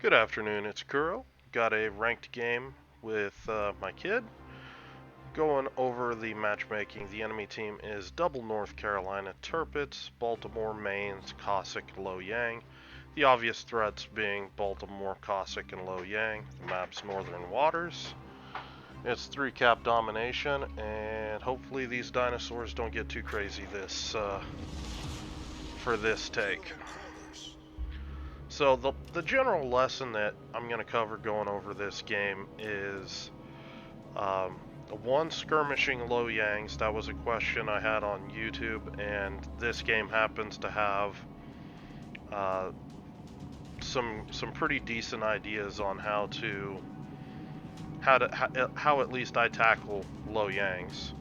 Good afternoon, it's Kuro. Got a ranked game with my kid. Going over the matchmaking, the enemy team is Double North Carolina Turpits, Baltimore, Maine's Cossack, Lo Yang. The obvious threats being Baltimore, Cossack, and Lo Yang. The map's Northern Waters. It's 3-cap domination, and hopefully these dinosaurs don't get too crazy for this take. So the general lesson that I'm going to cover going over this game is one, skirmishing Lo Yangs. That was a question I had on YouTube, and this game happens to have some pretty decent ideas on how at least I tackle Lo Yangs.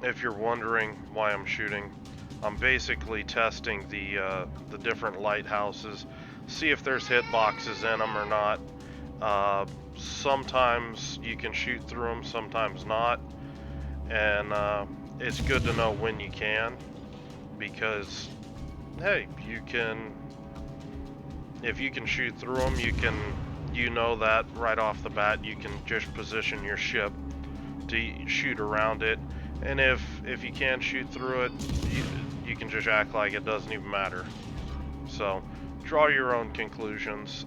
If you're wondering why I'm shooting, I'm basically testing the different lighthouses, see if there's hitboxes in them or not. Sometimes you can shoot through them, sometimes not, and it's good to know when you can, because hey, if you can shoot through them, you know that right off the bat you can just position your ship to shoot around it. And if you can't shoot through it, you can just act like it doesn't even matter. So draw your own conclusions.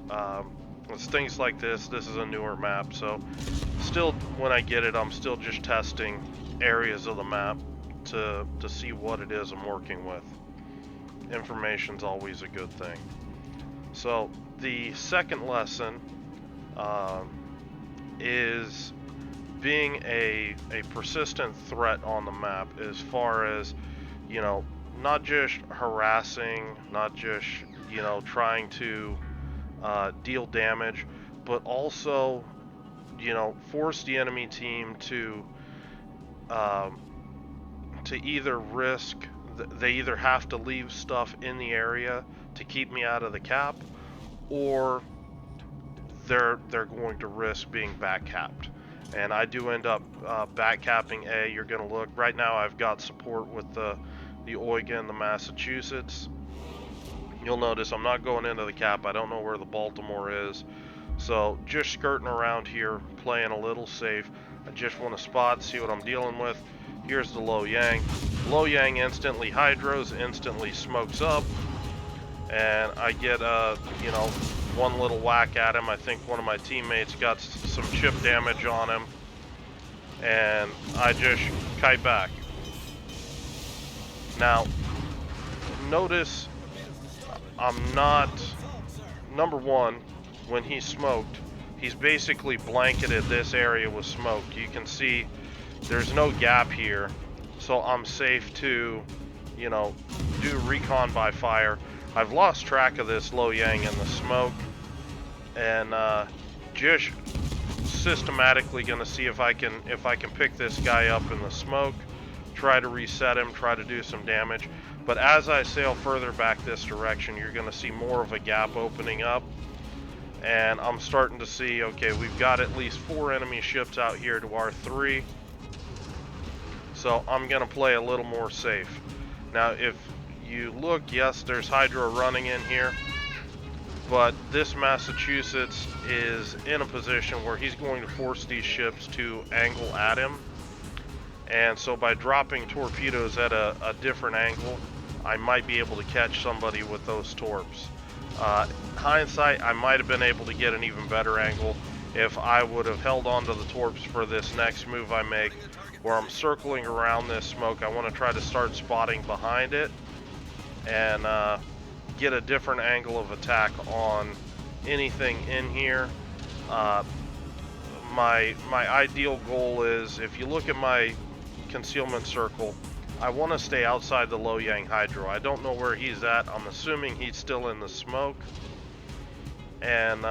It's things like this. This is a newer map, so still, when I get it, I'm still just testing areas of the map to see what it is I'm working with. Information's always a good thing. So the second lesson is being a persistent threat on the map, as far as, not just harassing, not just, trying to deal damage, but also, force the enemy team to either they either have to leave stuff in the area to keep me out of the cap, or they're going to risk being backcapped. And I do end up backcapping A. You're going to look. Right now I've got support with the Oregon, the Massachusetts. You'll notice I'm not going into the cap. I don't know where the Baltimore is. So just skirting around here, playing a little safe. I just want to spot, see what I'm dealing with. Here's the Lo Yang. Lo Yang instantly hydros, instantly smokes up. And I get, one little whack at him. I think one of my teammates got some chip damage on him, and I just kite back. Now, notice I'm not, number one, when he smoked, he's basically blanketed this area with smoke. You can see there's no gap here, so I'm safe to, do recon by fire. I've lost track of this Lo Yang in the smoke, and just systematically gonna see if I can pick this guy up in the smoke, try to reset him, try to do some damage. But as I sail further back this direction, you're gonna see more of a gap opening up, and I'm starting to see, okay, we've got at least 4 enemy ships out here to our 3, so I'm gonna play a little more safe. Now if you look, yes, there's Hydra running in here, but this Massachusetts is in a position where he's going to force these ships to angle at him. And so by dropping torpedoes at a different angle, I might be able to catch somebody with those torps. Hindsight, I might have been able to get an even better angle if I would have held onto the torps for this next move I make, where I'm circling around this smoke. I want to try to start spotting behind it and get a different angle of attack on anything in here. My ideal goal is, if you look at my concealment circle, I want to stay outside the Lo Yang Hydro. I don't know where he's at. I'm assuming he's still in the smoke. And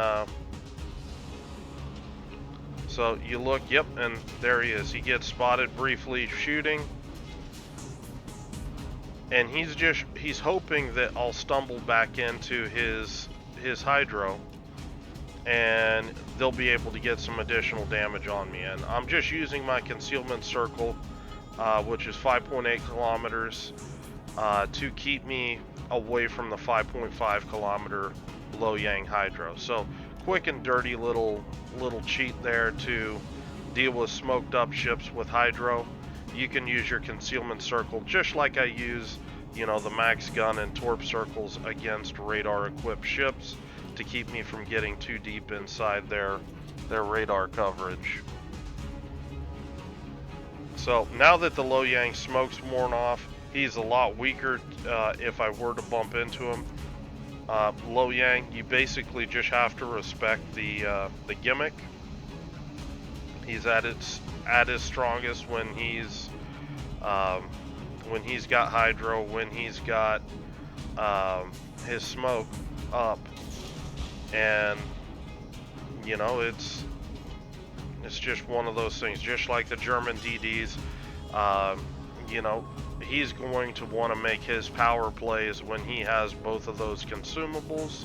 so you look, yep, and there he is. He gets spotted briefly shooting. And he's hoping that I'll stumble back into his hydro, and they'll be able to get some additional damage on me. And I'm just using my concealment circle, which is 5.8 kilometers. to keep me away from the 5.5 kilometer Loyang hydro. So quick and dirty little cheat there to deal with smoked up ships with hydro. You can use your concealment circle just like I use, you know, the max gun and torp circles against radar equipped ships to keep me from getting too deep inside their radar coverage. So now that the Loyang smoke's worn off, he's a lot weaker if I were to bump into him. Loyang, you basically just have to respect the gimmick. He's at his strongest when he's got hydro, when he's got his smoke up, and you know, it's just one of those things. Just like the German DDs, you know, he's going to want to make his power plays when he has both of those consumables,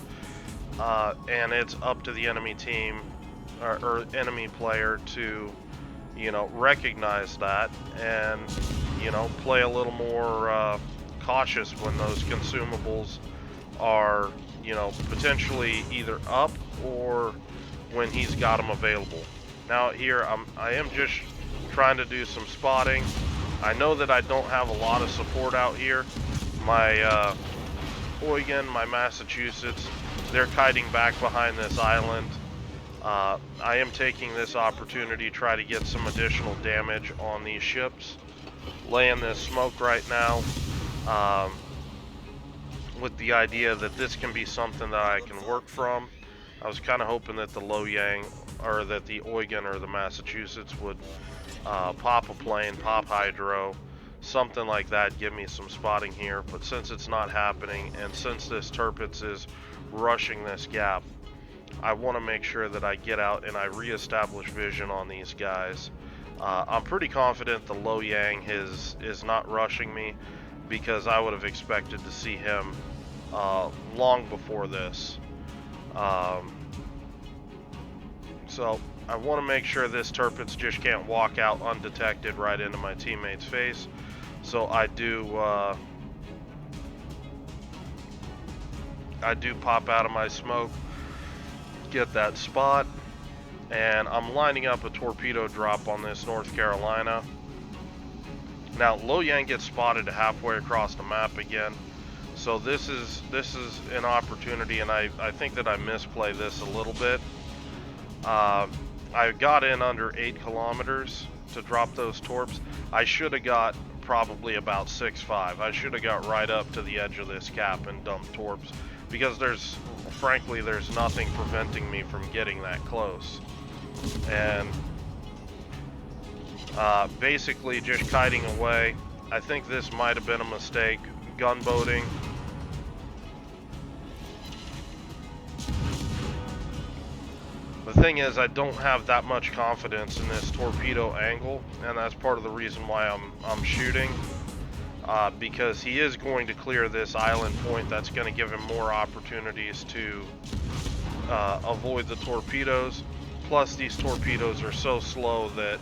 and it's up to the enemy team or enemy player to, you know, recognize that and, you know, play a little more cautious when those consumables are, you know, potentially either up or when he's got them available. Now here I am just trying to do some spotting. I know that I don't have a lot of support out here. My Eugen, my Massachusetts, they're kiting back behind this island. I am taking this opportunity to try to get some additional damage on these ships. Laying this smoke right now with the idea that this can be something that I can work from. I was kind of hoping that the Loyang, or that the Eugen or the Massachusetts would pop a plane, pop hydro, something like that, give me some spotting here. But since it's not happening, and since this Tirpitz is rushing this gap, I want to make sure that I get out and I reestablish vision on these guys. I'm pretty confident the Loyang is not rushing me, because I would have expected to see him long before this. So I want to make sure this Tirpitz just can't walk out undetected right into my teammate's face. So I do pop out of my smoke, get that spot, and I'm lining up a torpedo drop on this North Carolina. Now Loyang gets spotted halfway across the map again, so this is an opportunity, and I think that I misplayed this a little bit. I got in under 8 kilometers to drop those torps. I should have got probably about 6.5. I should have got right up to the edge of this cap and dumped torps, because frankly there's nothing preventing me from getting that close. And basically just kiting away. I think this might have been a mistake. Gunboating. The thing is, I don't have that much confidence in this torpedo angle, and that's part of the reason why I'm shooting. Because he is going to clear this island point. That's going to give him more opportunities to avoid the torpedoes. Plus, these torpedoes are so slow that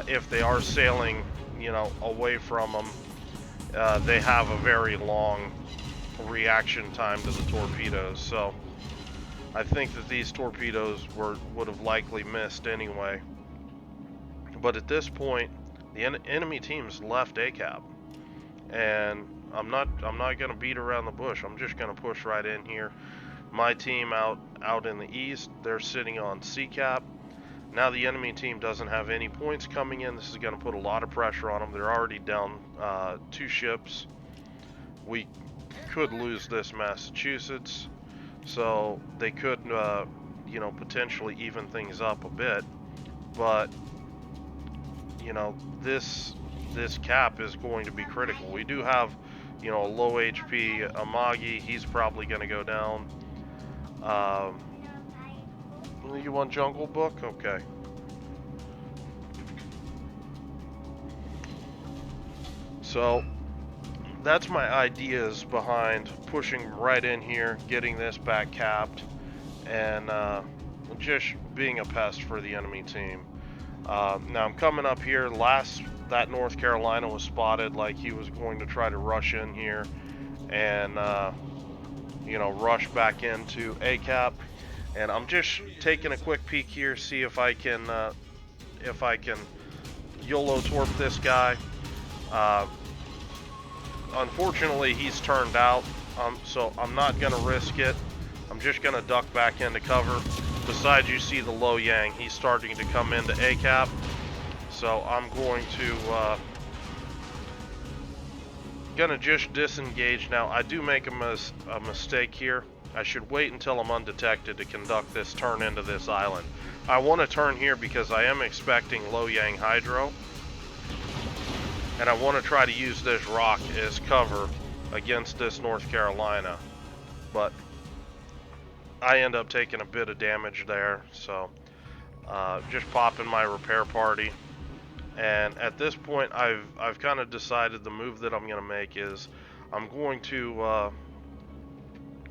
if they are sailing, you know, away from them, they have a very long reaction time to the torpedoes. So I think that these torpedoes would have likely missed anyway. But at this point, the enemy team's left ACAP, and I'm not going to beat around the bush. I'm just going to push right in here. My team out in the east, they're sitting on CCAP. Now the enemy team doesn't have any points coming in. This is going to put a lot of pressure on them. They're already down 2 ships. We could lose this Massachusetts, so they could, you know, potentially even things up a bit. But you know, this cap is going to be critical. We do have, you know, a low HP Amagi. He's probably going to go down. You want Jungle Book? Okay. So that's my ideas behind pushing right in here, getting this back capped, and just being a pest for the enemy team. Now I'm coming up here. That North Carolina was spotted like he was going to try to rush in here and rush back into ACAP. And I'm just taking a quick peek here, see if I can YOLO torp this guy. Unfortunately, he's turned out, so I'm not gonna risk it. I'm just gonna duck back into cover. Besides, you see the low yang, he's starting to come into ACAP, so I'm going to gonna just disengage now. I do make a mistake here. I should wait until I'm undetected to conduct this turn into this island. I want to turn here because I am expecting low yang hydro, and I want to try to use this rock as cover against this North Carolina, but I end up taking a bit of damage there, so just popping my repair party. And at this point, I've kind of decided the move that I'm going to make is I'm going to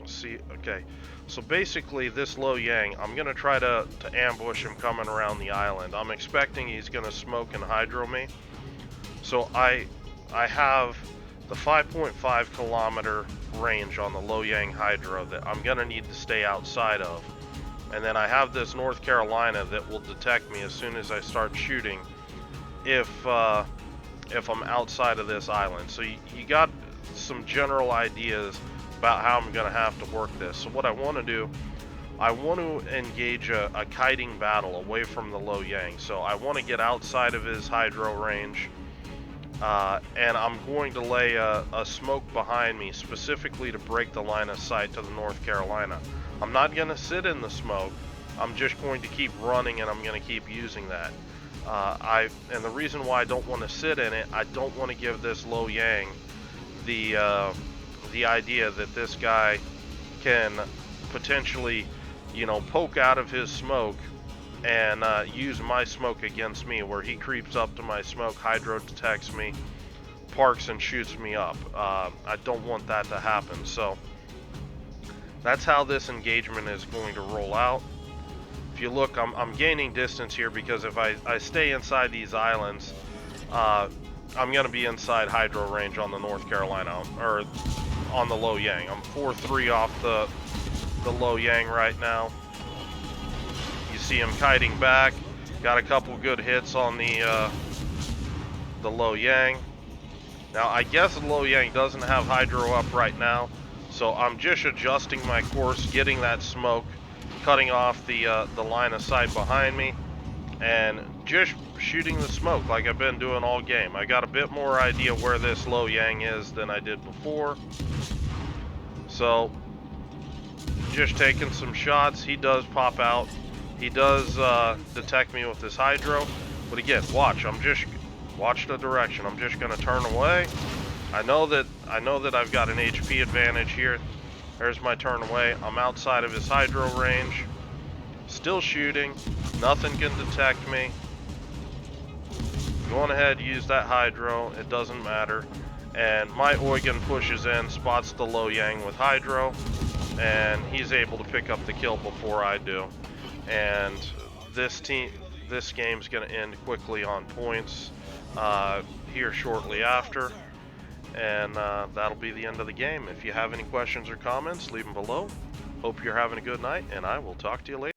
see. Okay, so basically this low yang, I'm going to try to ambush him coming around the island. I'm expecting he's going to smoke and hydro me. So I have the 5.5 kilometer range on the low yang hydro that I'm going to need to stay outside of. And then I have this North Carolina that will detect me as soon as I start shooting if I'm outside of this island. So you got some general ideas about how I'm going to have to work this. So what I want to do, I want to engage a kiting battle away from the low yang. So I want to get outside of his hydro range, and I'm going to lay a smoke behind me specifically to break the line of sight to the North Carolina. I'm not going to sit in the smoke. I'm just going to keep running, and I'm going to keep using that. And the reason why I don't want to sit in it, I don't want to give this low yang the idea that this guy can potentially, poke out of his smoke and use my smoke against me, where he creeps up to my smoke, hydro detects me, parks and shoots me up. I don't want that to happen. So that's how this engagement is going to roll out. If you look, I'm gaining distance here because if I stay inside these islands, I'm going to be inside hydro range on the North Carolina, or on the low yang. I'm 4-3 off the low yang right now. You see him kiting back. Got a couple good hits on the low yang. Now, I guess the low yang doesn't have hydro up right now, so I'm just adjusting my course, getting that smoke, cutting off the line of sight behind me, and just shooting the smoke like I've been doing all game. I got a bit more idea where this low yang is than I did before, so just taking some shots. He does pop out. He does detect me with this hydro, but again, watch the direction. I'm just gonna turn away. I know that I've got an HP advantage here. There's my turn away. I'm outside of his hydro range. Still shooting. Nothing can detect me. Going ahead, use that hydro. It doesn't matter. And my Eugen pushes in, spots the low yang with hydro, and he's able to pick up the kill before I do. And this game's going to end quickly on points here shortly after. And that'll be the end of the game. If you have any questions or comments, leave them below. Hope you're having a good night, and I will talk to you later.